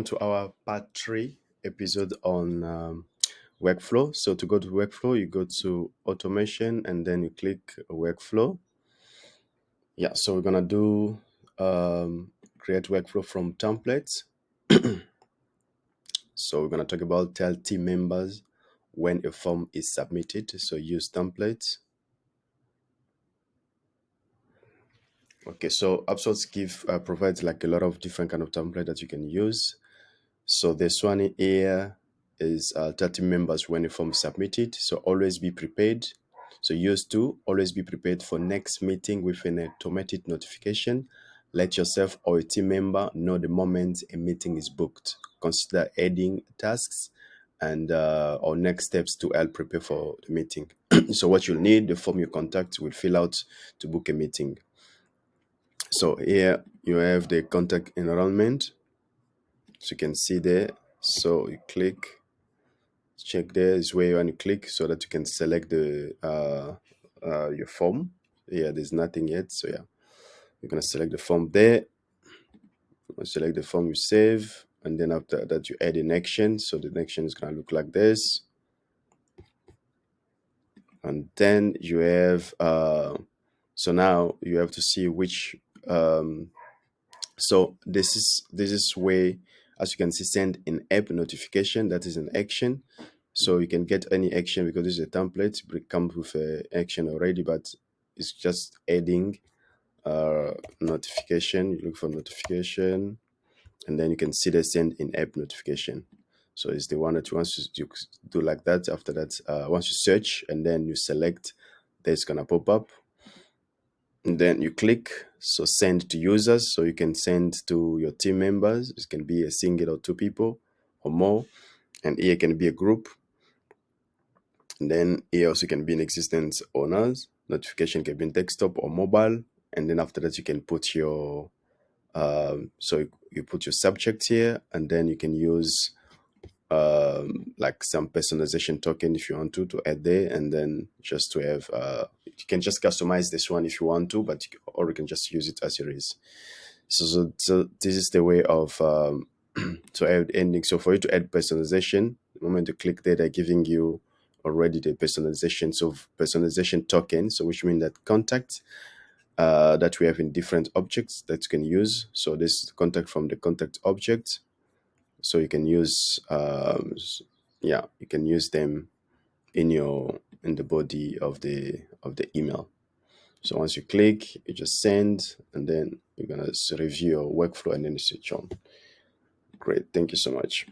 To our part 3 episode on workflow. So to go to workflow, you go to automation and then you click workflow. Yeah, so we're gonna do create workflow from templates. So we're gonna talk about tell team members when a form is submitted. So use templates. Okay, so Hubspot provides like a lot of different kind of template that you can use. So this one here is 30 members when the form is submitted. So always be prepared. So use to always be prepared for next meeting with an automated notification. Let yourself or a team member know the moment a meeting is booked. Consider adding tasks and or next steps to help prepare for the meeting. So what you'll need, the form your contact will fill out to book a meeting. So here you have the contact enrollment. So you can see there. So you click, check there is where you want to click so that you can select the your form. Yeah, there's nothing yet. So yeah, you're gonna select the form there. Select the form you save, and then after that you add an action. So the action is gonna look like this. And then you have so now you have to see which so this is where, as you can see, send an app notification. That is an action. So you can get any action because this is a template. It comes with an action already, but it's just adding notification. You look for notification, and then you can see the send in app notification. So it's the one that once you do like that. After that, once you search and then you select, that's gonna pop up. And then you click, so send to users. So you can send to your team members. It can be a single or two people or more. And here can be a group. And then here also can be an existence owners. Notification can be in desktop or mobile. And then after that, you can put your, so you put your subject here, and then you can use like some personalization token if you want to add there, and then just to have you can just customize this one if you want to, but or you can just use it as it is. So this is the way of to add ending. So for you to add personalization, the moment you click there, they're giving you already the personalization. So personalization token, so which means that contact that we have in different objects that you can use. So this is the contact from the contact object. So you can use yeah, you can use them in the body of the email. So once you click, you just send, and then you're gonna review your workflow and then you switch on. Great, thank you so much.